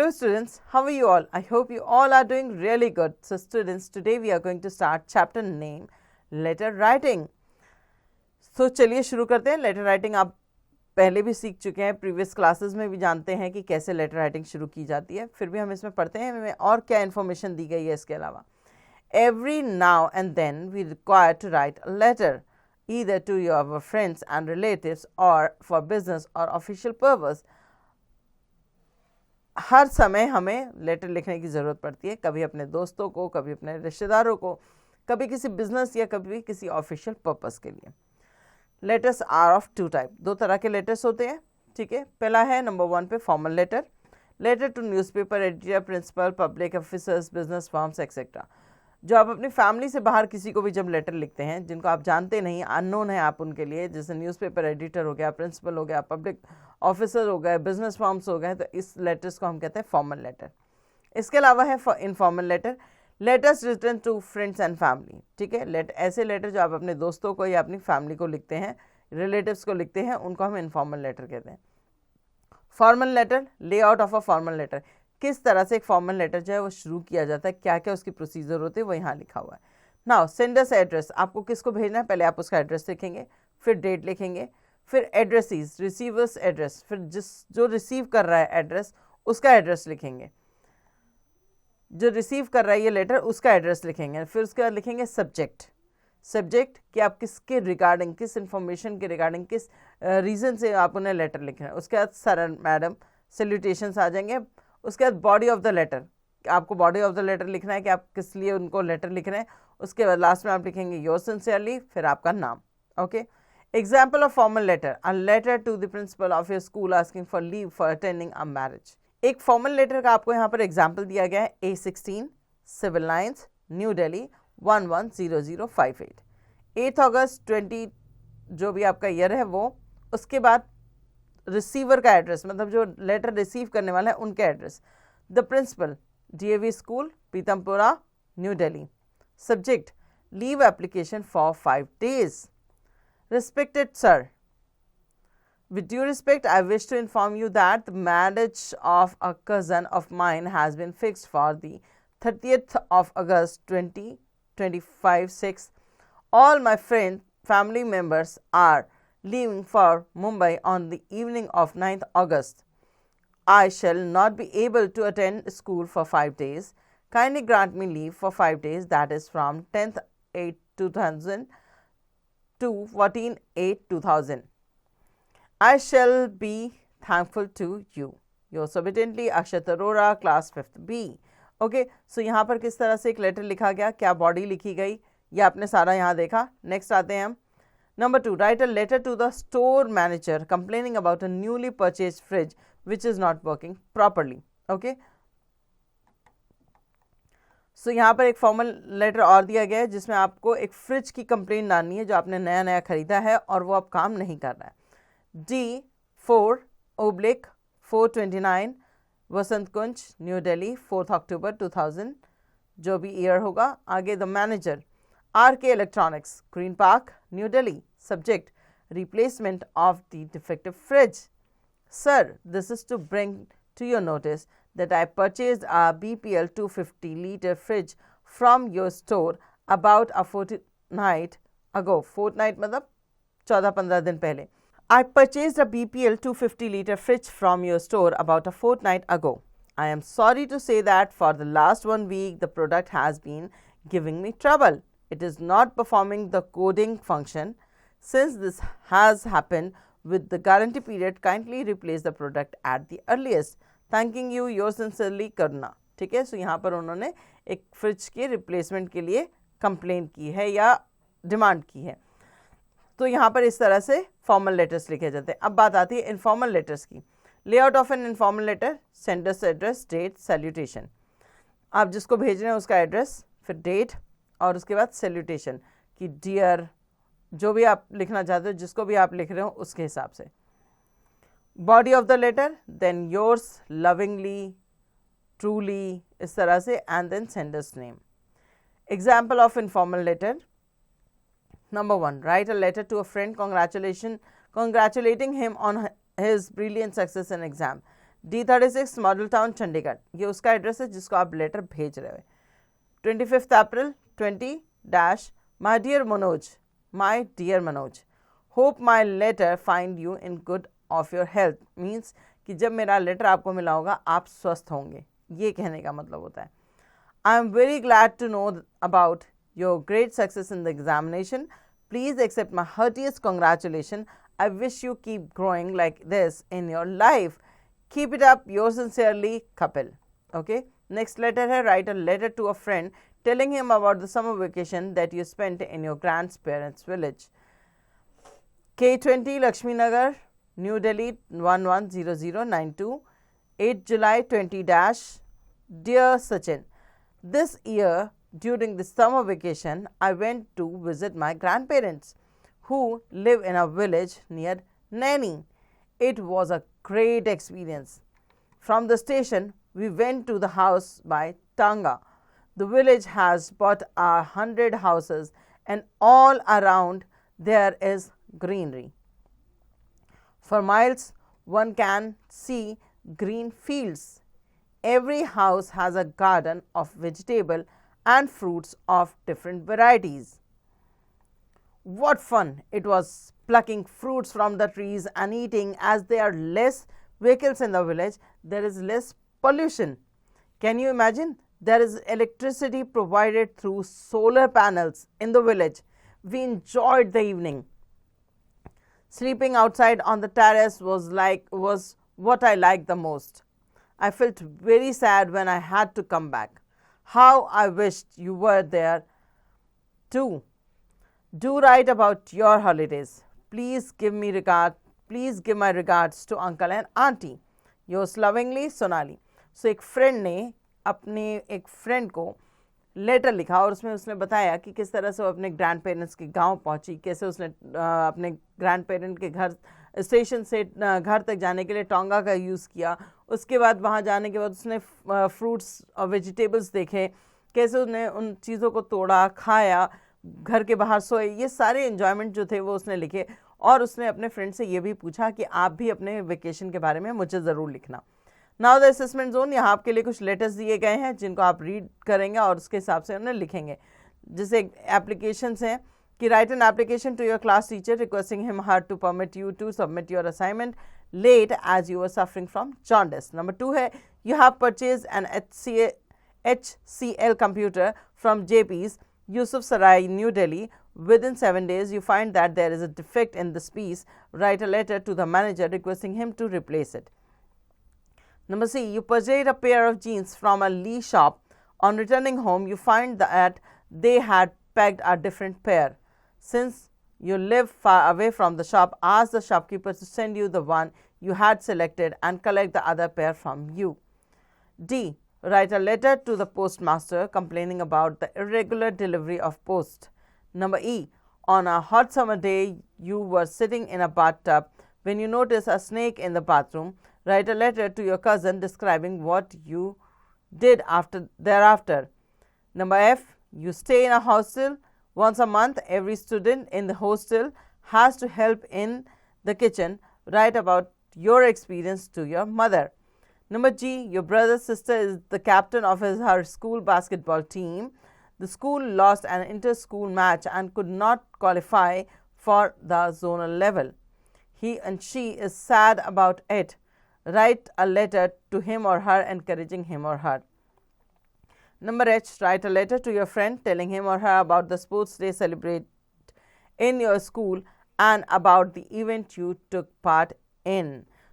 Hello students, how are you all? I hope you all are doing really good. So students, today we are going to start chapter name letter writing. So चलिए शुरू करते हैं. Letter writing आप पहले भी सीख चुके हैं, प्रीवियस क्लासेस में भी जानते हैं कि कैसे लेटर राइटिंग शुरू की जाती है. फिर भी हम इसमें पढ़ते हैं हमें और क्या इन्फॉर्मेशन दी गई है इसके अलावा. Every now and then we require to write a letter either to your friends and relatives or for business or official purpose. हर समय हमें लेटर लिखने की ज़रूरत पड़ती है, कभी अपने दोस्तों को, कभी अपने रिश्तेदारों को, कभी किसी बिजनेस या कभी किसी ऑफिशियल पर्पस के लिए. Letters are of two type, दो तरह के लेटर्स होते हैं. ठीक है, पहला है नंबर 1 पे formal letter. Letter to newspaper editor, principal, public officers, business firms etcetera. जो आप अपनी फैमिली से बाहर किसी को भी जब लेटर लिखते हैं, जिनको आप जानते नहीं, अननोन है आप उनके लिए, जैसे न्यूज़पेपर एडिटर हो गया, प्रिंसिपल हो गया, पब्लिक ऑफिसर हो गए, बिजनेस फर्म्स हो गए, तो इस लेटर्स को हम कहते हैं फॉर्मल लेटर. इसके अलावा है informal letter, letters written to friends and family. ठीक है, ऐसे लेटर जो आप अपने दोस्तों को या अपनी फैमिली को लिखते हैं, रिलेटिव्स को लिखते हैं, उनको हम इनफॉर्मल लेटर कहते हैं. Formal letter, layout of a formal letter, किस तरह से एक फॉर्मल लेटर जो है वो शुरू किया जाता है, क्या क्या उसकी प्रोसीजर होती है, वो यहाँ लिखा हुआ है. नाउ सेंडर्स एड्रेस, आपको किसको भेजना है, पहले आप उसका एड्रेस लिखेंगे, फिर डेट लिखेंगे, फिर एड्रेसीज, रिसीवर्स एड्रेस, फिर जो रिसीव कर रहा है एड्रेस उसका एड्रेस लिखेंगे, जो रिसीव कर रहा है ये लेटर उसका एड्रेस लिखेंगे, फिर उसके बाद लिखेंगे सब्जेक्ट. सब्जेक्ट कि आप किसके रिगार्डिंग, किस इंफॉर्मेशन के रिगार्डिंग, किस रीज़न से आप उन्हें लेटर लिख रहे हैं. उसके बाद सर एंड मैडम, सैल्यूटेशंस आ जाएंगे. उसके बाद बॉडी ऑफ द लेटर, आपको बॉडी ऑफ द लेटर लिखना है कि आप किस लिए उनको लेटर लिख रहे हैं. उसके बाद लास्ट में आप लिखेंगे योर सिंसियरली, फिर आपका नाम. Okay, example of formal letter, a letter to the principal of your school asking for leave for attending a marriage. एक फॉर्मल लेटर का आपको यहाँ पर एग्जाम्पल दिया गया है, A16 civil lines, new Delhi 110058, 8 अगस्त 20 जो भी आपका ईयर है वो. उसके बाद रिसीवर का एड्रेस, मतलब जो लेटर रिसीव करने वाला है उनका address. The principal, DAV school, Pitampura, new Delhi. Subject, leave application for 5 days. Respected sir, with due respect, I wish to inform you that the marriage of a cousin of mine has been fixed for the 30th of August 2025 6. All my family members are leaving for Mumbai on the evening of 9th August. I shall not be able to attend school for 5 days. Kindly grant me leave for 5 days, that is from 10th 8 2000 to 14/8/2000. I shall be thankful to you. Yours obediently, Akshat Arora, class 5th B. Okay, so यहाँ पर किस तरह से एक letter लिखा गया, क्या body लिखी गई, ये आपने सारा यहाँ देखा. नेक्स्ट आते हैं हम. Number 2, write a letter to the store manager complaining about a newly purchase fridge which is not working properly. Okay, so यहाँ पर एक फॉर्मल लेटर और दिया गया है जिसमें आपको एक फ्रिज की कंप्लेन डालनी है जो आपने नया नया खरीदा है और वो अब काम नहीं कर रहा है. D4/429 वसंत कुंज, न्यू दिल्ली 4 अक्टूबर 2000 जो भी ईयर होगा. आगे the manager, RK electronics, green park, new Delhi. Subject, replacement of the defective fridge. Sir, this is to bring to your notice that I purchased a BPL 250-liter fridge from your store about a fortnight ago. Fortnight मतलब 14-15 दिन पहले. I purchased a BPL 250-liter fridge from your store about a fortnight ago. I am sorry to say that for the last 1 week the product has been giving me trouble. It is not performing the coding function. Since this has happened with the guarantee period, kindly replace the product at the earliest. Thanking you, yours sincerely, Karuna. ठीक है, सो यहाँ पर उन्होंने एक fridge के replacement के लिए complain की है या डिमांड की है. तो यहाँ पर इस तरह से फॉर्मल लेटर्स लिखे जाते हैं. अब बात आती है इनफॉर्मल लेटर्स की. Layout of an informal letter, sender's address, date, salutation. आप जिसको भेज रहे हैं उसका एड्रेस, फिर डेट और उसके बाद सैल्यूटेशन कि डियर, जो भी आप लिखना चाहते हो, जिसको भी आप लिख रहे हो उसके हिसाब से. Body of the letter, then yours lovingly, truly, इस तरह से, and then sender's name. Example of informal letter. Number 1, write a letter to a friend congratulating him on his brilliant success in exam. D36 model town Chandigarh, ये उसका address है जिसको आप letter भेज रहे हो। 25 अप्रैल 20 my dear Manoj, hope my letter find you in good of your health, means कि जब मेरा लेटर आपको मिला होगा आप स्वस्थ होंगे, ये कहने का मतलब होता है। I am very glad to know about your great success in the examination, please accept my heartiest congratulation, I wish you keep growing like this in your life, keep it up, your sincerely Kapil. Okay, next letter है, write a letter to a friend telling him about the summer vacation that you spent in your grandparents' village. K20 Lakshmi Nagar, New Delhi 110092, 8 July 20 Dear Sachin, this year during the summer vacation I went to visit my grandparents who live in a village near Naini. It was a great experience. From the station we went to the house by Tanga. The village has about 100 houses and all around there is greenery. For miles one can see green fields. Every house has a garden of vegetable and fruits of different varieties. What fun it was plucking fruits from the trees and eating, as there are less vehicles in the village, there is less pollution. Can you imagine? There is electricity provided through solar panels in the village. We enjoyed the evening. Sleeping outside on the terrace was what I liked the most. I felt very sad when I had to come back. How I wished you were there too. Do write about your holidays. Please give my regards to uncle and auntie. Yours lovingly, Sonali. So एक friend ने अपने एक friend को letter लिखा और उसमें उसने बताया कि किस तरह से वो अपने ग्रैंड पेरेंट्स के गांव पहुंची, कैसे उसने अपने ग्रैंड पेरेंट के घर स्टेशन से घर तक जाने के लिए टोंगा का यूज़ किया। उसके बाद वहां जाने के बाद उसने फ्रूट्स और वेजिटेबल्स देखे, कैसे उसने उन चीज़ों को तोड़ा, खाया, घर के बाहर सोए, ये सारे एंजॉयमेंट जो थे वो उसने लिखे। और उसने अपने फ्रेंड से ये भी पूछा कि आप भी अपने वेकेशन के बारे में मुझे ज़रूर लिखना। नाउ द असेसमेंट जोन, यहाँ आपके लिए कुछ लेटर्स दिए गए हैं जिनको आप रीड करेंगे और उसके हिसाब से उन्हें लिखेंगे। जैसे एप्लीकेशंस हैं कि write an application to your class teacher requesting him her to permit you to submit your assignment late as you are suffering from jaundice. Number 2 है you have purchase an HCL computer from JP's, Yusuf Sarai, New Delhi. Within 7 days, you find that there is a defect in this piece. Write a letter to the manager requesting him to replace it. Number C, you purchased a pair of jeans from a Lee shop. On returning home, you find that they had pegged a different pair. Since you live far away from the shop, ask the shopkeeper to send you the one you had selected and collect the other pair from you. D, write a letter to the postmaster complaining about the irregular delivery of post. Number E, on a hot summer day, you were sitting in a bathtub when you notice a snake in the bathroom. Write a letter to your cousin describing what you did thereafter. Number F, you stay in a hostel. Once a month, every student in the hostel has to help in the kitchen. Write about your experience to your mother. Number G, your brother's sister is the captain of her school basketball team. The school lost an inter-school match and could not qualify for the zonal level. He and she is sad about it. Write a letter to him or her encouraging him or her. Number H, write a letter to your friend telling him or her about the sports day celebrated in your school and about the event you took part in.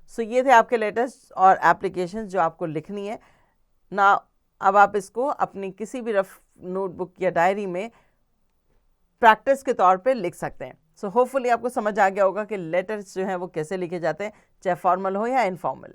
So ये थे आपके letters और application जो आपको लिखनी है ना। अब आप इसको अपनी किसी भी रफ नोटबुक या डायरी में प्रैक्टिस के तौर पे लिख सकते हैं। सो होपफुली आपको समझ आ गया होगा कि लेटर्स जो हैं वो कैसे लिखे जाते हैं, चाहे फॉर्मल हो या इनफॉर्मल।